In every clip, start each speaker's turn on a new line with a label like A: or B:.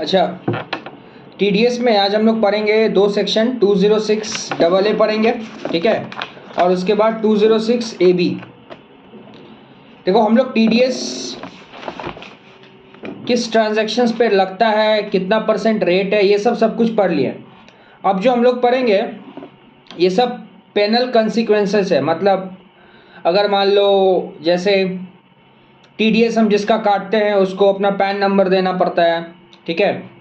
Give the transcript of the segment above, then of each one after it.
A: अच्छा, टीडीएस में आज हम लोग पढ़ेंगे दो सेक्शन 206 डबल ए पढ़ेंगे, ठीक है, और उसके बाद 206 ए बी। देखो हम लोग टीडीएस किस ट्रांजैक्शंस पे लगता है, कितना परसेंट रेट है, ये सब कुछ पढ़ लिया। अब जो हम लोग पढ़ेंगे ये सब पेनल कंसिक्वेंसेस है। मतलब अगर मान लो जैसे टीडीएस हम जिसका काटते हैं उसको अपना पैन नंबर देना पड़ता है, ठीक है।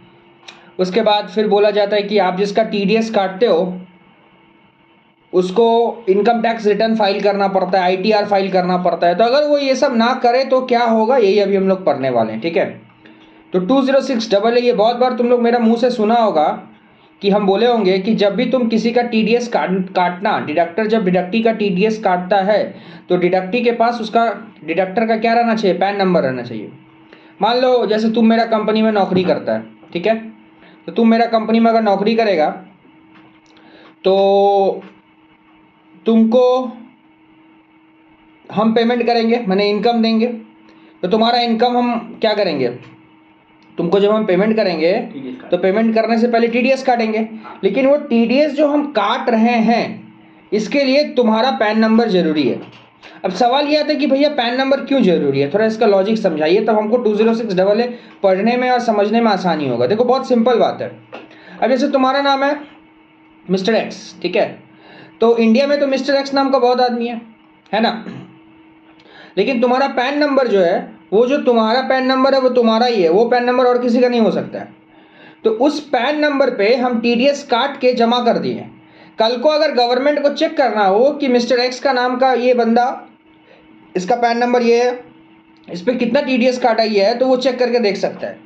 A: उसके बाद फिर बोला जाता है कि आप जिसका टीडीएस काटते हो उसको इनकम टैक्स रिटर्न फाइल करना पड़ता है, आईटीआर फाइल करना पड़ता है। तो अगर वो ये सब ना करे तो क्या होगा, यही अभी हम लोग पढ़ने वाले हैं, ठीक है। तो 206 डबल ए, ये बहुत बार तुम लोग मेरा मुंह से सुना होगा कि हम बोले होंगे कि जब भी तुम किसी का टीडीएस काटना, डिडक्टर जब डिडक्टी का टीडीएस काटता है तो डिडक्टी के पास उसका डिडक्टर का क्या रहना चाहिए, पैन नंबर रहना चाहिए। मान लो जैसे तुम मेरा कंपनी में नौकरी करता है, ठीक है, तो तुम मेरा कंपनी में अगर नौकरी करेगा तो तुमको हम पेमेंट करेंगे, माने इनकम देंगे। तो तुम्हारा इनकम हम क्या करेंगे, तुमको जब हम पेमेंट करेंगे तो पेमेंट करने से पहले टीडीएस काटेंगे। लेकिन वो टीडीएस जो हम काट रहे हैं इसके लिए तुम्हारा पैन नंबर जरूरी है। अब सवाल ये आता है कि भैया पैन नंबर क्यों जरूरी है, थोड़ा इसका लॉजिक समझाइए, तब हमको 206 डबल ए पढ़ने में और समझने में आसानी होगा। देखो बहुत सिंपल बात है। अब जैसे तुम्हारा नाम है मिस्टर एक्स, ठीक है, तो इंडिया में तो मिस्टर एक्स नाम का बहुत आदमी है ना। लेकिन तुम्हारा पैन नंबर जो है, वो जो तुम्हारा पैन नंबर है वो तुम्हारा ही है, वो पैन नंबर और किसी का नहीं हो सकता है। तो उस पैन नंबर पे हम टीडीएस काट के जमा कर दिए। कल को अगर गवर्नमेंट को चेक करना हो कि मिस्टर एक्स का नाम का ये बंदा, इसका पैन नंबर ये है, इस पर कितना टीडीएस काटा गया है, तो वो चेक करके देख सकता है।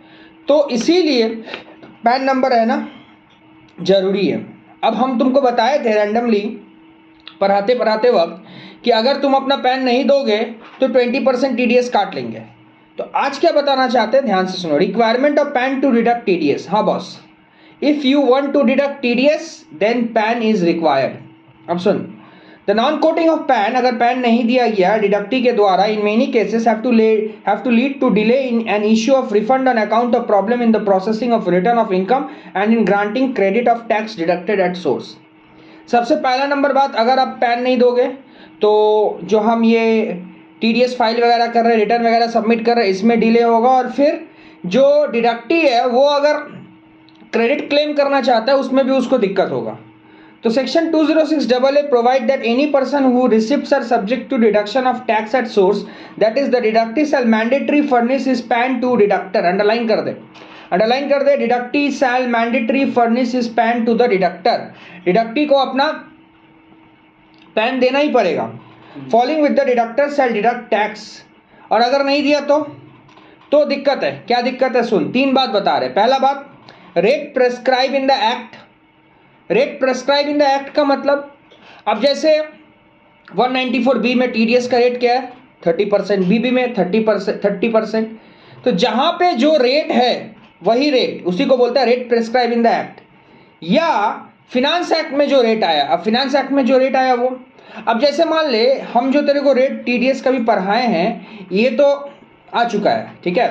A: तो इसीलिए पैन नंबर है ना जरूरी है। अब हम तुमको बताए थे रैंडमली पढ़ाते पढ़ाते वक्त कि अगर तुम अपना पैन नहीं दोगे तो 20% टीडीएस काट लेंगे। तो आज क्या बताना चाहते हैं, ध्यान से सुनो। Requirement of PAN to deduct TDS. हाँ boss, if you want to deduct TDS then PAN is required. अब सुन, the non quoting of PAN, अगर पैन नहीं दिया गया डिडक्टी के द्वारा, in many cases have to lead to delay in an issue of refund on account of problem in the processing of return of income and in granting credit of tax deducted at source. सबसे पहला number बात, अगर आप pan नहीं दोगे तो जो हम ये टीडीएस फाइल वगैरह कर रहे हैं, रिटर्न वगैरह सबमिट कर रहे हैं, इसमें डिले होगा। और फिर जो डिडक्टी है वो अगर क्रेडिट क्लेम करना चाहता है उसमें भी उसको दिक्कत होगा। तो section 206 double A provide that any person who receipts are subject to deduction of tax at source, that is the deductee shall mandatory furnish is PAN to deductor. Underline कर दे, अंडरलाइन कर दे, deductee shall mandatory furnish is PAN to the deductor. Deductee को अपना PAN देना ही पड़ेगा। Following with the deductor shall deduct tax. और अगर नहीं दिया तो दिक्कत है। क्या दिक्कत है, सुन, तीन बात बता रहे। पहला बात, rate prescribe in the act. Rate prescribe in the act का मतलब, अब जैसे 194B में टीडीएस का रेट क्या है, 30%, बीबी में 30%। तो जहां पे जो रेट है वही रेट, उसी को बोलता है rate prescribe in the act. या फिनांस एक्ट में जो रेट आया, अब फिनांस एक्ट में जो रेट आया वो, अब जैसे मान ले हम जो तेरे को रेट टीडीएस का भी पढ़ाए हैं ये तो आ चुका है, ठीक है।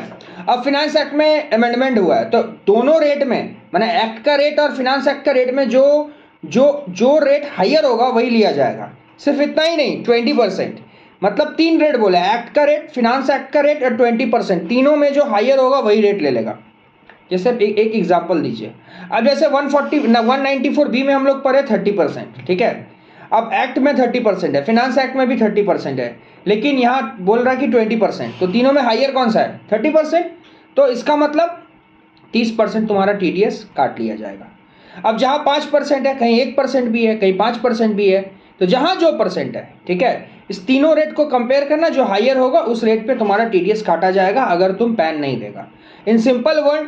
A: अब फिनांस एक्ट में अमेंडमेंट हुआ है तो दोनों रेट में, माने एक्ट का रेट और फिनांस एक्ट का रेट में जो रेट हायर होगा वही लिया जाएगा। सिर्फ इतना ही नहीं, 20%, मतलब तीन रेट बोला, एक्ट का रेट, फिनांस एक्ट का रेट और 20%, तीनों में जो हायर होगा वही रेट ले लेगा। जैसे एक एग्जांपल दीजिए। अब जैसे 194B में हम लोग पढ़े 30%, ठीक है। अब एक्ट में 30% है, फिनांस एक्ट में भी 30% है, लेकिन यहाँ बोल रहा है कि 20%। तो तीनों में हायर कौन सा है, 30%। तो इसका मतलब 30% तुम्हारा टीडीएस काट लिया जाएगा। अब जहाँ 5% है, कहीं 1% भी है, कहीं 5% भी है, तो जहाँ जो परसेंट है, ठीक है, इस तीनों रेट को कंपेयर करना, जो हायर होगा उस रेट पे तुम्हारा टीडीएस काटा जाएगा अगर तुम पैन नहीं देगा। इन सिंपल वर्ड,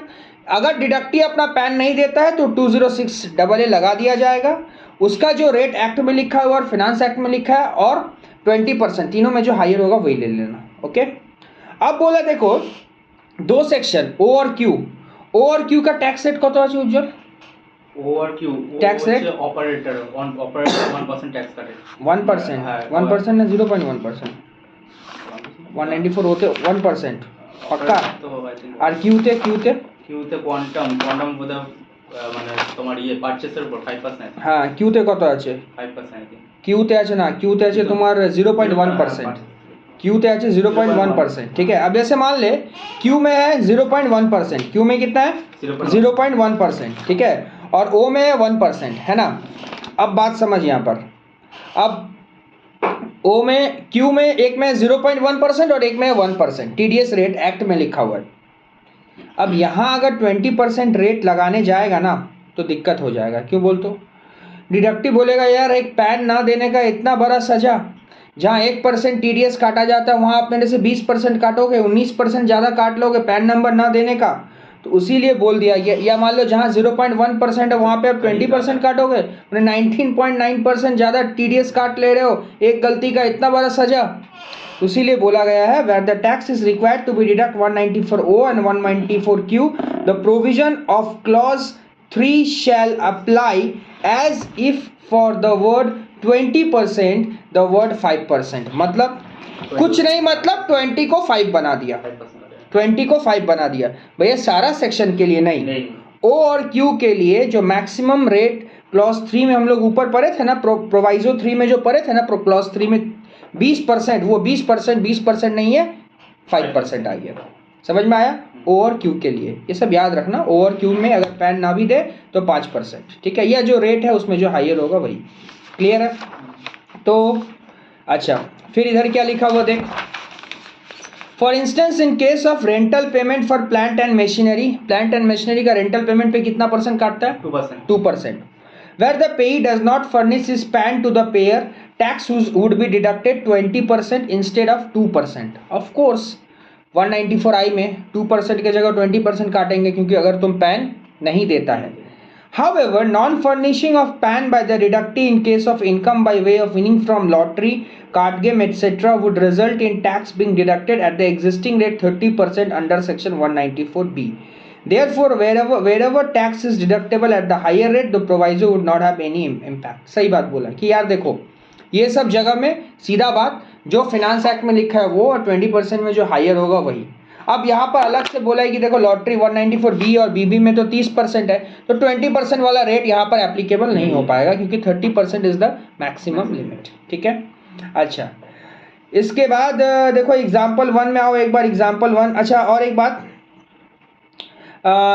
A: अगर डिडक्टी अपना पैन नहीं देता है तो 206 डबल ए लगा दिया जाएगा। उसका जो रेट एक्ट में लिखा हुआ और फिनांस एक्ट में लिखा है और 20%, तीनों में जो हायर होगा वही ले लेना। ओके, अब बोला देखो दो सेक्शन ओ और क्यू। ओ और क्यू का टैक्स रेट कत আছে उज्जवल?
B: ओ और Q
A: tax rate
B: operator 1% tax काटे।
A: 1%, 1% ना 0.1%, 194 होते 1% पक्का। और क्यू थे
B: কিউতে কোয়ান্টাম বোধ মানে তোমার ইয়ে পারচেসের উপর 5%
A: হ্যাঁ কিউতে কত আছে
B: 5% কি
A: কিউতে আছে না কিউতে আছে তোমার 0.1%, क्यू है 0.1%। ठीक है, अब जैसे मान ले क्यू में है 0.1%, क्यू में कितना है 0.1%, ठीक है, और ओ में है 1%, है ना। अब बात समझ यहाँ पर, अब ओ में क्यू में एक में 0.1% और एक में 1%, टीडीएस रेट एक्ट में लिखा हुआ है। अब यहाँ अगर 20% रेट लगाने जाएगा ना तो दिक्कत हो जाएगा। क्यों बोल तो डिडक्टिव बोलेगा यार एक पैन ना देने का इतना बड़ा सजा, जहाँ 1% टीडीएस काटा जाता है वहाँ आप मेरे से 20% काटोगे, 19% ज़्यादा काट लोगे पैन नंबर ना देने का, तो उसीलिए बोल दिया। या मान लो जहाँ 0.1% है वहाँ पे आप 20% काटोगे, 19.9% ज़्यादा टीडीएस काट ले रहे हो, एक गलती का इतना बड़ा सजा। उसीलिए बोला गया है where the tax is required to be deduct 194O and 194Q, the provision of clause 3 shall apply as if for the word 20% the word 5%। मतलब कुछ नहीं, मतलब 20 को 5 बना दिया, 20 को 5 बना दिया भैया, सारा सेक्शन के लिए नहीं। ओ और क्यू के लिए जो मैक्सिमम रेट क्लॉज 3 में हम लोग ऊपर पढ़े थे ना, प्रोवाइजो 3 में जो पढ़े थे ना, क्लॉज 3 में 20%, वो 20% नहीं है, 5% आ गया। समझ में आया? ओ और क्यू के लिए ये सब याद रखना। ओ और क्यू में अगर पैन ना भी दे तो 5%, ठीक है, यह जो रेट है उसमें जो हायर होगा वही। क्लियर है? तो अच्छा, फिर इधर क्या लिखा हुआ देख, for instance in case of rental payment for plant and machinery, plant and machinery का रेंटल पेमेंट पे कितना परसेंट काटता है? 2%। Where the payee does not furnish is PAN to the payer, tax would be deducted 20% instead of 2%। Of course 194I में 2% की जगह 20% काटेंगे, क्योंकि अगर तुम पैन नहीं देता है। However, non-furnishing of PAN by the deductee in case of income by way of winning from lottery, card game, etc. would result in tax being deducted at the existing rate 30% under section 194B. Therefore, wherever tax is deductible at the higher rate, the proviso would not have any impact। सही बात बोला कि यार देखो ये सब जगह में सीधा बात, जो फिनांस एक्ट में लिखा है वो, और 20% में जो हायर होगा वही। अब यहाँ पर अलग से बोला है कि देखो लॉटरी 194B और बीबी में तो 30% है, तो 20% वाला रेट यहाँ पर एप्लीकेबल नहीं हो पाएगा, क्योंकि 30% इज द मैक्सिमम लिमिट। ठीक है, अच्छा इसके बाद देखो एग्जाम्पल 1 में आओ एक बार, एग्जाम्पल 1। अच्छा और एक बात,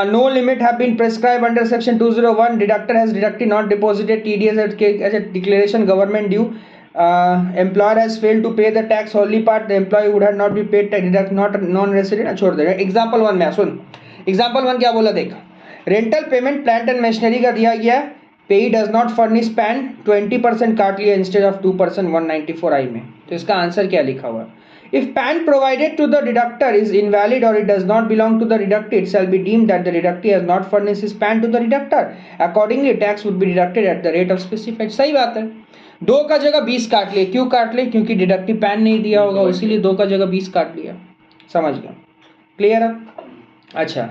A: no limit have been prescribed under section 201, deductor has deducted not deposited TDS as a declaration government due, employer has failed to pay the tax only part, the employee would have not be paid tax, deduct not non-resident। छोड़ दे। Example 1 में सुन, example 1 क्या बोला देख, rental payment plant and machinery का दिया गया, पेई does not furnish pan, 20% काट लिया इंस्टेड ऑफ 2% 194I में। तो इसका आंसर क्या लिखा हुआ, if PAN provided to the deductor is invalid or it does not belong to the deductee, it shall be deemed that the deductee has not furnished his PAN to the deductor, accordingly tax would be deducted at the rate of specified। सही बात है, 2 का जगह 20 काट लिए, क्यों काट लिए? क्योंकि डिडक्टिव पैन नहीं दिया होगा, इसीलिए 2 का जगह 20 काट लिया। समझ गया? क्लियर है? अच्छा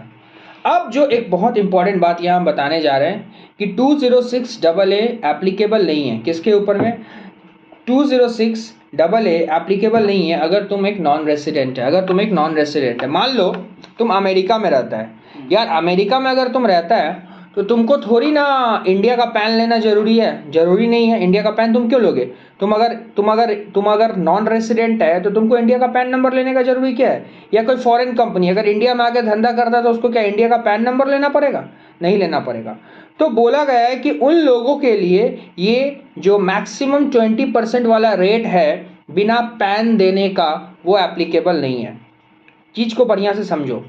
A: अब जो एक बहुत इंपॉर्टेंट बात यहाँ हम बताने जा रहे हैं कि 206AA एप्लीकेबल नहीं है, किसके ऊपर में? 206AA एप्लीकेबल नहीं है अगर तुम एक नॉन रेसिडेंट है। अगर तुम एक नॉन रेसिडेंट है, मान लो तुम अमेरिका में रहता है, यार अमेरिका में अगर तुम रहता है तो तुमको थोड़ी ना इंडिया का पैन लेना जरूरी है, जरूरी नहीं है। इंडिया का पैन तुम क्यों लोगे? तुम अगर नॉन रेसिडेंट है तो तुमको इंडिया का पैन नंबर लेने का जरूरी क्या है? या कोई फॉरेन कंपनी अगर इंडिया में आके धंधा करता है तो उसको क्या इंडिया का पैन नंबर लेना पड़ेगा? नहीं लेना पड़ेगा। तो बोला गया है कि उन लोगों के लिए ये जो मैक्सिमम 20% वाला रेट है बिना पैन देने का, वो एप्लीकेबल नहीं है। चीज़ को बढ़िया से समझो।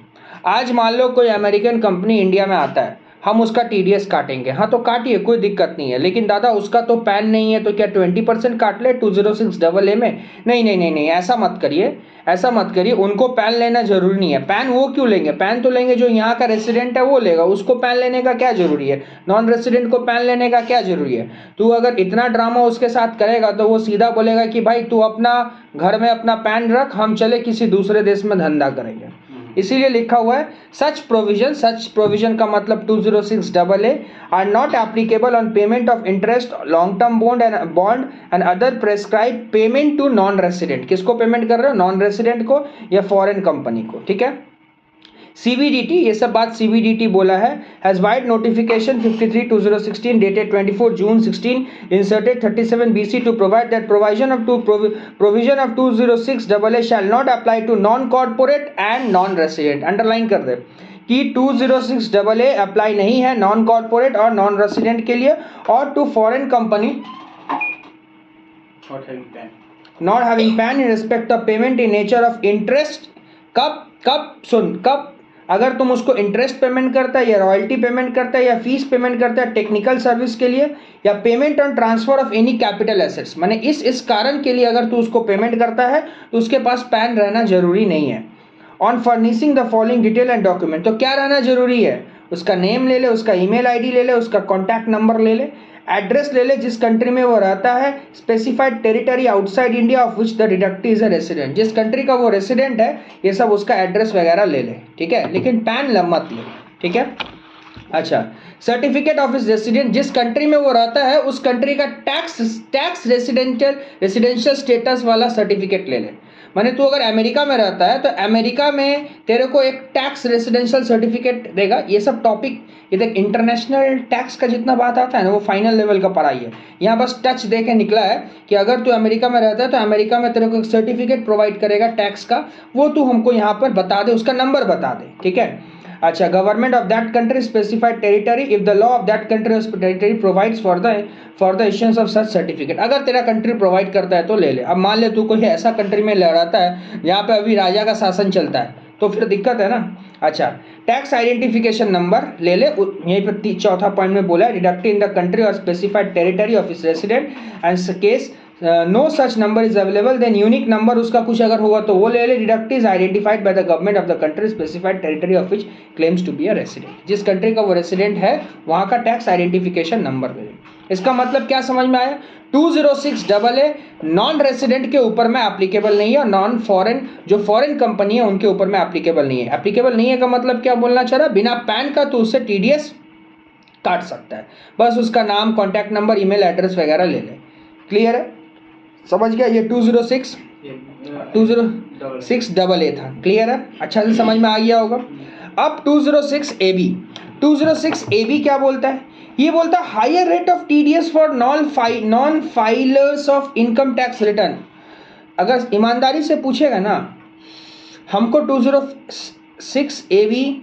A: आज मान लो कोई अमेरिकन कंपनी इंडिया में आता है, हम उसका टीडीएस काटेंगे, हाँ तो काटिए, कोई दिक्कत नहीं है, लेकिन दादा उसका तो पैन नहीं है तो क्या 20% काट ले 206AA में? नहीं, ऐसा मत करिए, ऐसा मत करिए। उनको पैन लेना जरूरी नहीं है। पैन वो क्यों लेंगे? पैन तो लेंगे जो यहाँ का रेसिडेंट है वो लेगा, उसको पैन लेने का क्या जरूरी है? नॉन रेसिडेंट को पैन लेने का क्या जरूरी है? तू अगर इतना ड्रामा उसके साथ करेगा तो वो सीधा बोलेगा कि भाई तू अपना घर में अपना पैन रख, हम चले किसी दूसरे देश में धंधा करेंगे। इसीलिए लिखा हुआ है सच प्रोविजन का मतलब 206AA are not applicable on payment of interest, long term bond and other prescribe payment to non resident. किसको पेमेंट कर रहे हो? नॉन रेसिडेंट को या फॉरेन कंपनी को। ठीक है, CVDT, ये सब बात CVDT बोला है, has vide notification 53/2016 dated 24 June 16 inserted 37 BC to provide that provision of 206AA shall not apply to non corporate and non resident. Underline कर दे कि 206AA अप्लाई नहीं है नॉन कॉर्पोरेट और नॉन रेसिडेंट के लिए, और to foreign company not having PAN in respect of payment in nature of interest। कब अगर तुम उसको इंटरेस्ट पेमेंट करता है या रॉयल्टी पेमेंट करता है या फीस पेमेंट करता है टेक्निकल सर्विस के लिए, या payment on transfer of any capital assets, माने इस कारण के लिए अगर तू उसको पेमेंट करता है तो उसके पास पैन रहना जरूरी नहीं है। On furnishing the following detail and document, तो क्या रहना जरूरी है, उसका नेम ले ले, उसका ईमेल आईडी ले ले, उसका कॉन्टैक्ट नंबर ले ले, एड्रेस ले ले जिस कंट्री में वो रहता है, specified territory outside India of which the deductee is a resident, जिस कंट्री का वो रेसिडेंट है ये सब उसका एड्रेस वगैरह ले ले, ठीक है, लेकिन पैन मत ले, ठीक है। अच्छा, सर्टिफिकेट ऑफ इस रेसिडेंट, जिस कंट्री में वो रहता है उस कंट्री का टैक्स रेसिडेंशियल स्टेटस वाला सर्टिफिकेट ले ले। माने तू अगर अमेरिका में रहता है तो अमेरिका में तेरे को एक टैक्स रेसिडेंशियल सर्टिफिकेट देगा। ये सब टॉपिक, ये देख इंटरनेशनल टैक्स का जितना बात आता है ना वो फाइनल लेवल का पढ़ाई है, यहाँ बस टच दे के निकला है कि अगर तू अमेरिका में रहता है तो अमेरिका में तेरे को एक सर्टिफिकेट प्रोवाइड करेगा टैक्स का, वो तू हमको यहाँ पर बता दे, उसका नंबर बता दे, ठीक है। अच्छा, government of that country specified territory if the law of that country territory provides for the issuance of such certificate, अगर तेरा कंट्री प्रोवाइड करता है तो ले ले। अब मान ले तू कोई ऐसा कंट्री में रहता है जहाँ पे अभी राजा का शासन चलता है तो फिर दिक्कत है ना। अच्छा, टैक्स आइडेंटिफिकेशन नंबर ले ले, यहीं पर चौथा पॉइंट में बोला है डिडक्ट इन द कंट्री और specified territory of is resident and case no such number is available then unique number उसका कुछ अगर होगा तो वो ले ले। Deduct is identified by the government of the country specified territory of which claims to be a resident, जिस country का वो रेसिडेंट है वहाँ का टैक्स आइडेंटिफिकेशन नंबर ले ले। इसका मतलब क्या समझ में आया, 206AA नॉन रेसिडेंट के ऊपर में एप्लीकेबल नहीं है और नॉन फॉरेन जो फॉरेन कंपनी है उनके ऊपर में एप्लीकेबल नहीं है। एप्लीकेबल नहीं है का मतलब क्या बोलना चाह रहा, बिना पैन का तो उससे TDS काट सकता है, बस उसका नाम, कॉन्टैक्ट नंबर, ईमेल एड्रेस वगैरह ले ले। क्लियर है, समझ गया, ये 206AA था। क्लियर है, अच्छा से समझ में आ गया होगा। अब 206AB क्या बोलता है, ये बोलता है higher rate of TDS for non filers of income tax return. अगर ईमानदारी से पूछेगा ना, हमको 206AB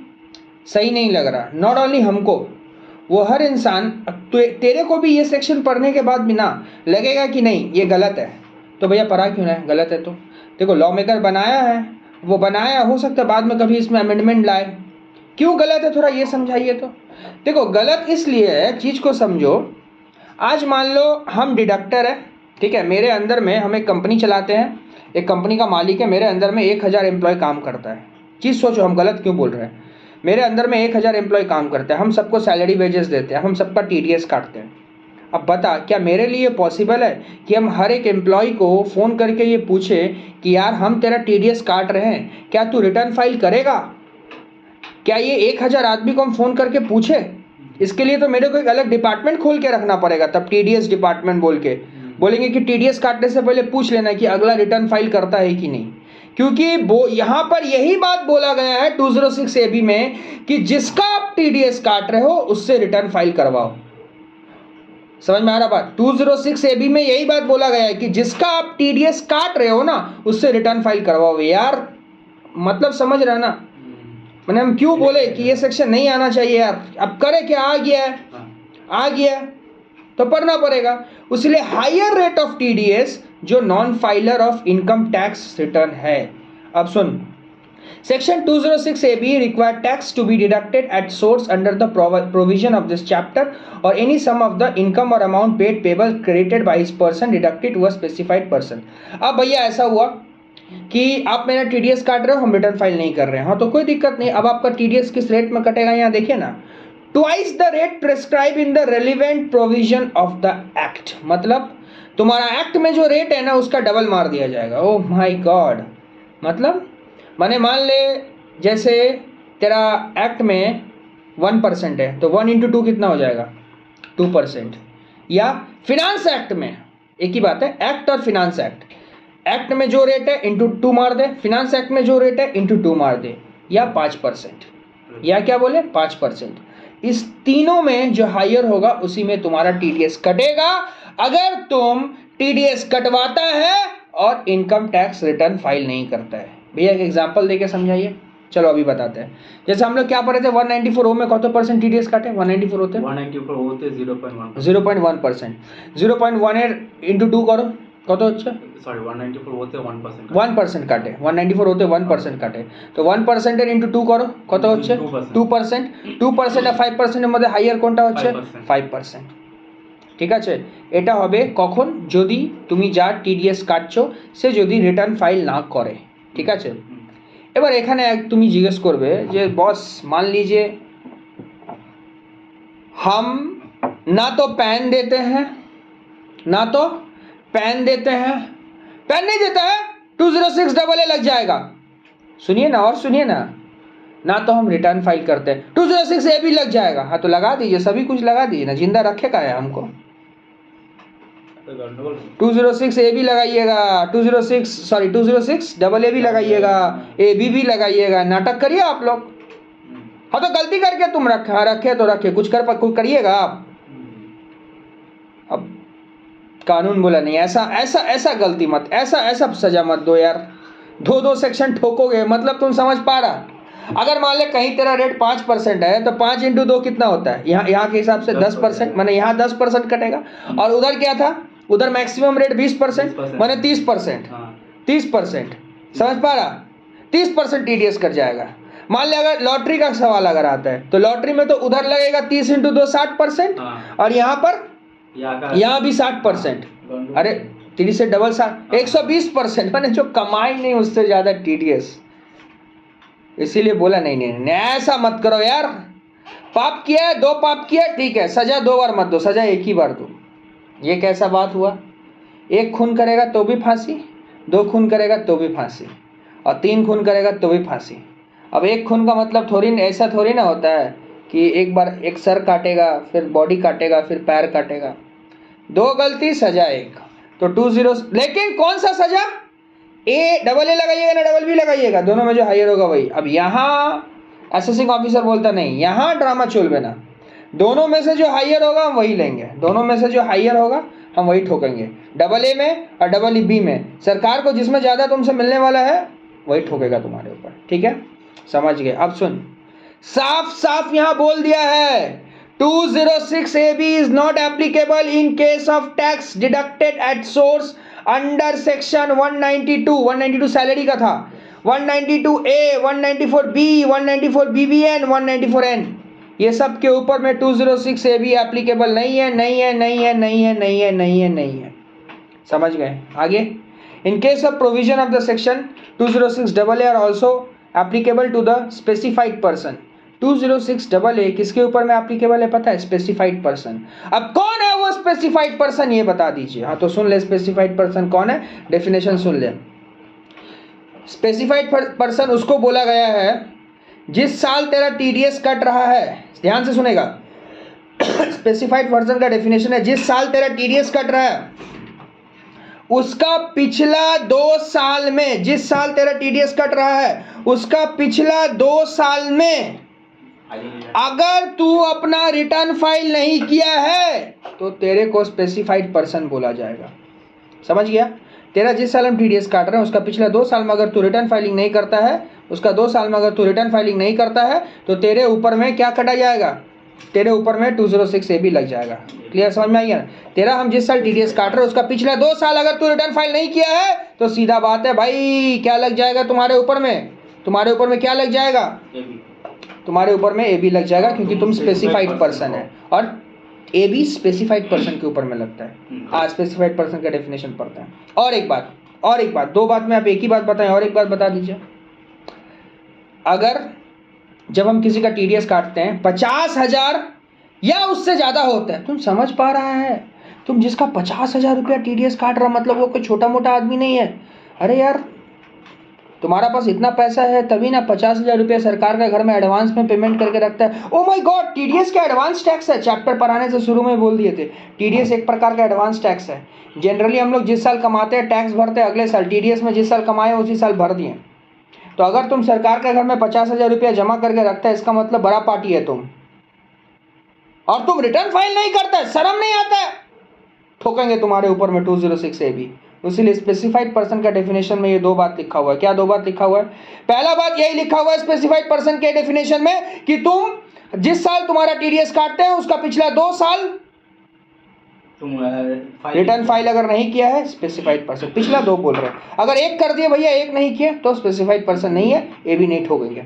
A: सही नहीं लग रहा, नॉट ओनली हमको, वो हर इंसान, तेरे को भी ये सेक्शन पढ़ने के बाद भी ना लगेगा कि नहीं ये गलत है, तो भैया पढ़ा क्यों ना है, गलत है तो देखो लॉ मेकर बनाया है, वो बनाया, हो सकता है बाद में कभी इसमें अमेंडमेंट लाए, क्यों गलत है थोड़ा ये समझाइए। तो देखो गलत इसलिए है, चीज़ को समझो। आज मान लो हम डिडक्टर है, ठीक है, मेरे अंदर में हम एक कंपनी चलाते हैं, एक कंपनी का मालिक है, मेरे अंदर में 1000 एम्प्लॉय काम करता है। चीज़ सोचो हम गलत क्यों बोल रहे हैं, मेरे अंदर में 1000 एम्प्लॉय काम करते हैं, हम सबको सैलरी वेजेस देते हैं, हम सबका TDS काटते हैं। अब बता, क्या मेरे लिए पॉसिबल है कि हम हर एक एम्प्लॉय को फ़ोन करके ये पूछे कि यार हम तेरा TDS काट रहे हैं, क्या तू रिटर्न फाइल करेगा? क्या ये 1000 आदमी को हम फ़ोन करके पूछे? इसके लिए तो मेरे को एक अलग डिपार्टमेंट खोल के रखना पड़ेगा, तब TDS डिपार्टमेंट बोल के बोलेंगे कि TDS काटने से पहले पूछ लेना कि अगला रिटर्न फाइल करता है कि नहीं, क्योंकि वो यहाँ पर यही बात बोला गया है 206AB में कि जिसका आप TDS काट रहे हो उससे रिटर्न फाइल करवाओ। समझ में आ रहा बात, 206AB में यही बात बोला गया है कि जिसका आप TDS काट रहे हो ना उससे रिटर्न फाइल करवाओ। यार मतलब समझ रहे ना, मैंने हम क्यों बोले कि ये सेक्शन नहीं आना चाहिए यार, अब करे क्या, आ गया है, आ गया तो पढ़ना पड़ेगा। इसलिए हायर रेट ऑफ TDS जो non filer of income tax return है। अब सुन, section 206AB require tax to be deducted at source under the provision of this chapter or any sum of the income or amount paid payable credited by his person deducted to a specified person। अब भैया ऐसा हुआ कि आप मेरा TDS काट रहे हो, हम रिटर्न फाइल नहीं कर रहे हैं, हाँ तो कोई दिक्कत नहीं। अब आपका TDS किस रेट में कटेगा यहाँ देखिए ना, twice the rate prescribe in the relevant provision of the act, मतलब तुम्हारा एक्ट में जो रेट है ना उसका डबल मार दिया जाएगा। ओह माय गॉड, मतलब माने मान ले जैसे तेरा एक्ट में 1% है तो 1 × 2 कितना हो जाएगा, 2%। या फिनांस एक्ट में एक ही बात है, एक्ट और फिनांस एक्ट, एक्ट में जो रेट है × 2 मार दे, फिनांस एक्ट में जो रेट है × 2 मार दे, या 5%, या क्या बोले 5%। इस तीनों में जो हायर होगा उसी में तुम्हारा टीडीएस कटेगा, अगर तुम टीडीएस कटवाता है और इनकम टैक्स रिटर्न फाइल नहीं करता है। भैया एक एग्जांपल देके समझाइए। चलो अभी बताते हैं। जैसे हम लोग क्या पढ़े थे, 194 में कत परसेंट टीडीएस काटे? 194 होते 0.1%। 0.1 इंटू 2 करो, कत হচ্ছে?
B: सॉरी 194 होते 1%।
A: 1% काटे, 194 होते 1% काटे, तो 1% इंटू 2 करो, কত হচ্ছে? 2%। 2% আর 5% এর মধ্যে হাইয়ার কোনটা হচ্ছে? 5%। ঠিক আছে, এটা হবে কখন? যদি তুমি যার টিডিএস কাটছো সে যদি রিটার্ন ফাইল না করে। ঠিক আছে, এবার এখানে তুমি জিজ্ঞেস করবে যে বস मान लीजिए हम ना तो पैन देते हैं, ना तो पैन देते हैं, पैन नहीं देता है 206AA लग जाएगा। सुनिए ना, और सुनिए ना, ना तो हम रिटर्न फाइल करते हैं 206A भी लग जाएगा। हाँ तो लगा दीजिए, सभी कुछ लगा दीजिए ना, जिंदा रखेगा है हमको। 206A भी लगाइएगा, 206AA भी लगाइएगा, AB भी लगाइएगा, नाटक करिए आप लोग। हाँ तो गलती करके तुम रखे तो रखे, कुछ करिएगा आप। अब कानून बोला नहीं, ऐसा गलती मत, ऐसा सजा मत दो यार। 2 सेक्शन ठोकोगे, मतलब तुम समझ पा रहा। अगर मान ले कहीं तेरा रेट 5% है तो 5 इंटू 2 कितना होता है? यहाँ के हिसाब से 10%, मैंने यहाँ 10% कटेगा। और उधर क्या था? उधर मैक्सिमम रेट 20%, मैंने 30%। 30% समझ पा रहा? 30% टीडीएस कट जाएगा। मान ले अगर लॉटरी का सवाल अगर आता है तो लॉटरी में तो उधर लगेगा 30 इंटू 2 60%, और यहाँ पर यहाँ भी 60%। अरे 30 से डबल 60, 120%। मैंने जो कमाई नहीं उससे ज्यादा टीडीएस। इसीलिए बोला नहीं, ऐसा मत करो यार। पाप किया है, 2 पाप किया है, ठीक है, सजा 2 बार मत दो, सजा एक ही बार दो। ये कैसा बात हुआ? 1 खून करेगा तो भी फांसी, 2 खून करेगा तो भी फांसी, और 3 खून करेगा तो भी फांसी। अब 1 खून का मतलब ऐसा थोड़ी ना होता है कि एक बार एक सर काटेगा, फिर बॉडी काटेगा, फिर पैर काटेगा। 2 गलती सजा 1, तो 20। लेकिन कौन सा सजा? AA लगाइएगा ना डबल B लगाइएगा, दोनों में जो हायर होगा वही। अब यहाँ असेसिंग ऑफिसर बोलता नहीं, यहाँ ड्रामा चोलबे ना, दोनों में से जो हायर होगा हम वही लेंगे, दोनों में से जो हायर होगा हम वही ठोकेंगे। AA में और BB में सरकार को जिसमें ज्यादा तुमसे मिलने वाला है वही ठोकेगा तुम्हारे ऊपर। ठीक है, समझ गए? अब सुन, साफ यहाँ बोल दिया है 206AB is not applicable in case of tax deducted at source under section 192 salary का था, 192A, 194B, 194BBN, 194N, ये सब के ऊपर में 206AB एप्लीकेबल नहीं है। समझ गए? आगे, in case of provision of the section 206AA are also applicable to the specified person. 206AA किसके ऊपर में एप्लीकेबल है पता है? Specified person. अब कौन है वो स्पेसिफाइड पर्सन, ये बता दीजिए। हाँ तो सुन ले, स्पेसिफाइड पर्सन कौन है, डेफिनेशन सुन ले। स्पेसिफाइड पर्सन उसको बोला गया है जिस साल तेरा टीडीएस कट रहा है, ध्यान से सुनेगा। स्पेसिफाइड पर्सन का डेफिनेशन है जिस साल तेरा टीडीएस कट रहा है उसका पिछला 2 साल में, जिस साल तेरा टीडीएस कट रहा है उसका पिछला 2 साल में अगर तू अपना रिटर्न फाइल नहीं किया है तो तेरे को स्पेसिफाइड पर्सन बोला जाएगा। समझ गया? तेरा जिस साल हम टीडीएस काट रहे हैं उसका पिछला 2 साल में अगर तू रिटर्न फाइलिंग नहीं करता है, उसका 2 साल में अगर तू रिटर्न फाइलिंग नहीं करता है तो तेरे ऊपर में क्या कटा जाएगा? तेरे ऊपर में 206AB लग जाएगा। क्लियर, समझ में आई है? तेरा हम जिस साल टीडीएस काट रहे हैं उसका पिछला 2 साल अगर तू रिटर्न फाइल नहीं किया है तो सीधा बात है भाई, क्या लग जाएगा तुम्हारे ऊपर में? तुम्हारे ऊपर में क्या लग जाएगा? तुम्हारे ऊपर में AB लग जाएगा, क्योंकि तुम स्पेसिफाइड पर्सन है, और AB स्पेसिफाइड पर्सन के ऊपर में लगता है। आज स्पेसिफाइड पर्सन का डेफिनेशन पढ़ते हैं। और एक बात, 2 बात में आप एक ही बात बताएं, और एक बात बता दीजिए। अगर जब हम किसी का टीडीएस काटते हैं 50,000 या उससे ज्यादा होता है, तुम समझ पा रहा है? तुम जिसका 50,000 रुपया टीडीएस काट रहा, मतलब वो कोई छोटा मोटा आदमी नहीं है। अरे यार, तुम्हारा पास इतना पैसा है तभी ना 50,000 रुपया सरकार का घर में एडवांस में पेमेंट करके रखता है। ओ माय गॉड, टीडीएस का एडवांस टैक्स है। चैप्टर पढ़ाने से शुरू में बोल दिए थे, टीडीएस एक प्रकार का एडवांस टैक्स है। जनरली हम लोग जिस साल कमाते हैं टैक्स भरते हैं अगले साल, टीडीएस में जिस साल कमाए उसी साल भर दिए। तो अगर तुम सरकार के घर में 50,000 रुपया जमा करके रखता है, इसका मतलब बड़ा पार्टी है तुम, और तुम रिटर्न फाइल नहीं करता, शर्म नहीं आता है, ठोकेंगे तुम्हारे ऊपर में 206 AB। इसीलिए स्पेसिफाइड पर्सन का डेफिनेशन में ये दो बात लिखा हुआ है। क्या दो बात लिखा हुआ है? पहला बात यही लिखा हुआ है स्पेसिफाइड पर्सन के डेफिनेशन में कि तुम जिस साल तुम्हारा टीडीएस काटते हैं उसका पिछला 2 साल
B: तुम
A: रिटर्न फाइल अगर नहीं किया है, स्पेसिफाइड पर्सन। पिछला 2 बोल रहे हैं, अगर एक कर दिए भैया, एक नहीं किए तो स्पेसिफाइड पर्सन नहीं है, ये भी नहीं ठोकेंगे।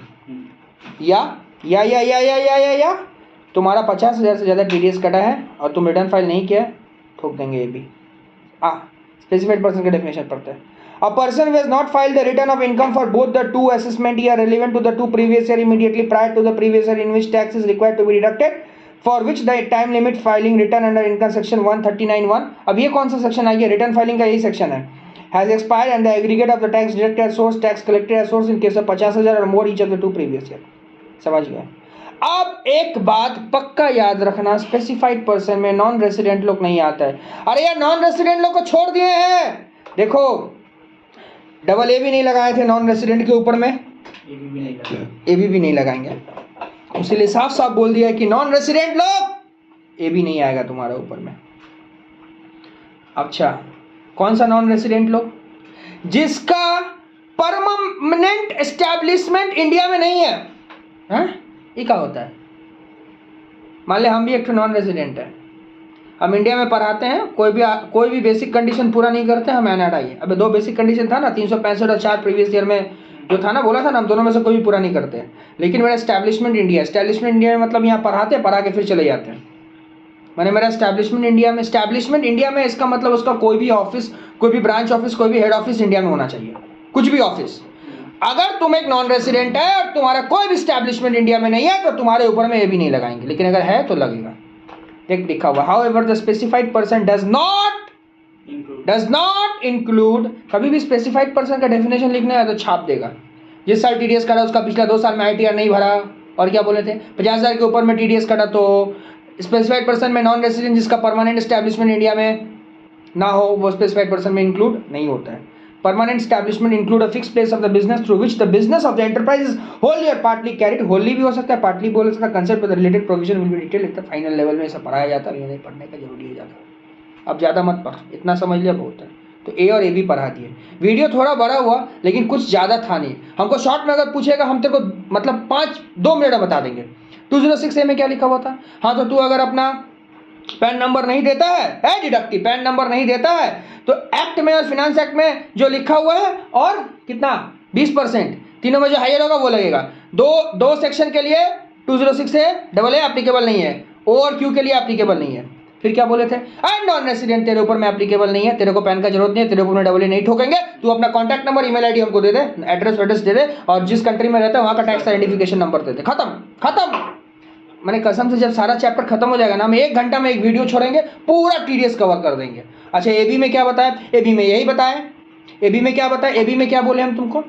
A: या तुम्हारा 50,000 से ज़्यादा टीडीएस कटा है और तुम रिटर्न फाइल नहीं किया, ठोक देंगे ये भी। स्पेसिफाइड पर्सन का डेफिनेशन पढ़ते हैं। A person who has not filed the return of income for both the 2 assessment year relevant to the 2 previous year immediately prior to the previous year in which tax is required to be deducted, for which the time limit filing return under income section 139(1). अब ये कौन सा section आ गया? Return filing का यही section है। Has expired and the aggregate of the tax deducted as source, tax collected as source in case of 50,000 or more each of the 2 previous year। समझ गए? अब एक बात पक्का याद रखना, स्पेसिफाइड पर्सन में नॉन रेसिडेंट लोग नहीं आता है। अरे यार नॉन रेसिडेंट लोग को छोड़ दिए हैं, देखो डबल ए भी नहीं लगाए थे नॉन रेसिडेंट के ऊपर में, ए भी नहीं लगाएंगे, इसीलिए साफ साफ बोल दिया है कि नॉन रेसिडेंट लोग ए भी नहीं आएगा तुम्हारे ऊपर में। अच्छा, कौन सा नॉन रेसिडेंट लोग? जिसका परमानेंट एस्टैब्लिशमेंट इंडिया में नहीं है। ये क्या होता है? मान ले हम भी एक नॉन रेसिडेंट है, हम इंडिया में पढ़ाते हैं, कोई भी बेसिक कंडीशन पूरा नहीं करते, हम NRI है। अबे 2 बेसिक कंडीशन था ना, 365 और 4 प्रीवियस ईयर में जो था ना, बोला था ना, हम दोनों में से कोई भी पूरा नहीं करते हैं। लेकिन मेरा एस्टैब्लिशमेंट इंडिया में मतलब यहाँ पढ़ाते, पढ़ा के फिर चले जाते हैं। मैंने मेरा एस्टैब्लिशमेंट इंडिया में इसका मतलब उसका कोई भी ऑफिस, कोई भी ब्रांच ऑफिस, कोई भी हेड ऑफिस इंडिया में होना चाहिए, कुछ भी ऑफिस। अगर तुम एक नॉन रेसिडेंट है और तुम्हारा कोई भी एस्टैब्लिशमेंट इंडिया में नहीं है तो तुम्हारे ऊपर में ये भी नहीं लगाएंगे, लेकिन अगर है तो लगेगा। एक लिखा हुआ, however the specified person does not include, कभी भी स्पेसिफाइड पर्सन का डेफिनेशन लिखना है तो छाप देगा। जिस साल टीडीएस कटा उसका पिछला 2 साल में ITR नहीं भरा, और क्या बोले थे, 50,000 के ऊपर में टीडीएस कटा तो स्पेसिफाइड पर्सन में नॉन रेसिडेंट जिसका परमानेंट एस्टैब्लिशमेंट इंडिया में ना हो वो स्पेसिफाइड पर्सन में इंक्लूड नहीं होता है। Permanent establishment include a fix place of the business through which the business of the enterprise is Holi और पार्टली कैरिड, होली भी हो सकता है, पार्टली बोल सकता है। Concept with related provision will be detail at the final level में ऐसा पढ़ाया जाता है, ये नहीं पढ़ने का जरूरी है ज़्यादा। अब ज़्यादा मत पढ़, इतना समझ लिया बहुत है। तो ए और ए भी पढ़ा दिए। वीडियो थोड़ा बड़ा हुआ लेकिन कुछ ज़्यादा था नहीं। हमको शॉर्ट में अगर पूछेगा हम तेरे को मतलब 2 मिनट में बता देंगे। 206A में क्या लिखा हुआ था? हाँ, तो तू अगर अपना पैन नंबर नहीं देता है डिडक्टिव पैन नंबर नहीं देता है तो एक्ट में और फिनांस एक्ट में जो लिखा हुआ है और कितना 20%, तीनों में जो हायर होगा वो लगेगा। दो सेक्शन के लिए 206A AA एप्लीकेबल नहीं है, ओ और क्यू के लिए एप्लीकेबल नहीं है। फिर क्या बोले थे? एंड नॉन रेसिडेंट तेरे ऊपर में एप्लीकेबल नहीं है, तेरे को पैन का जरूरत नहीं है, तेरे ऊपर में AA नहीं ठोकेंगे। तू अपना कॉन्टैक्ट नंबर ईमेल आईडी हमको दे दे, एड्रेस दे दे, और जिस कंट्री में रहता है वहाँ का टैक्स आइडेंटिफिकेशन नंबर दे दे। खत्म। मैंने कसम से जब सारा चैप्टर खत्म हो जाएगा ना, हम 1 घंटा में एक वीडियो छोड़ेंगे, पूरा टीडीएस कवर कर देंगे। अच्छा, एबी में क्या बताया? एबी में यही बताया। एबी में क्या बताया? एबी में क्या बोले हम तुमको?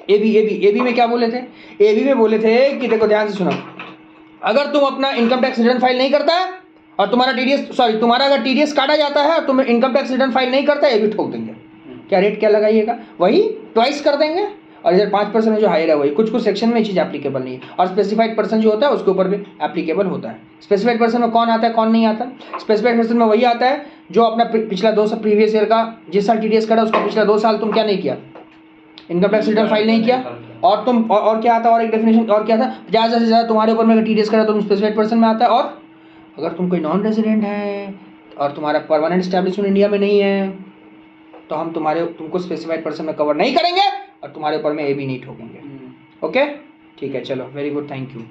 A: एबी में क्या बोले थे? एबी में बोले थे कि देखो ध्यान से सुनो, अगर तुम अपना इनकम टैक्स रिटर्न फाइल नहीं करता है और तुम्हारा अगर टीडीएस काटा जाता है और तुम इनकम टैक्स रिटर्न फाइल नहीं करता है, ये भी ठोक देंगे। क्या रेट क्या लगाइएगा? वही ट्वाइस कर देंगे। और इधर 5% जो हायर है वही, कुछ सेक्शन में ये चीज़ एप्लीकेबल नहीं है। और स्पेसिफाइड पर्सन जो होता है उसके ऊपर भी एप्लीकेबल होता है। स्पेसिफाइड पर्सन में कौन आता है कौन नहीं आता? स्पेसिफाइड पर्सन में वही आता है जो अपना पिछला 2 साल प्रीवियस ईयर का, जिस साल टीडीएस कटा उसका पिछला 2 साल तुम क्या नहीं किया, इनकम टैक्स रिटर्न फाइल नहीं किया। और तुम और क्या आता? और एक डेफिनेशन और क्या था? 50,000 से ज़्यादा तुम्हारे ऊपर में टीडीएस कटा तो तुम स्पेसिफाइड पर्सन में आता है। और अगर तुम कोई नॉन रेजिडेंट है और तुम्हारा परमानेंट एस्टैब्लिशमेंट इंडिया में नहीं है तो हम तुमको स्पेसिफाइड पर्सन में कवर नहीं करेंगे और तुम्हारे ऊपर में ए भी नहीं ठोकेंगे। ओके, ठीक है, चलो, वेरी गुड, थैंक यू।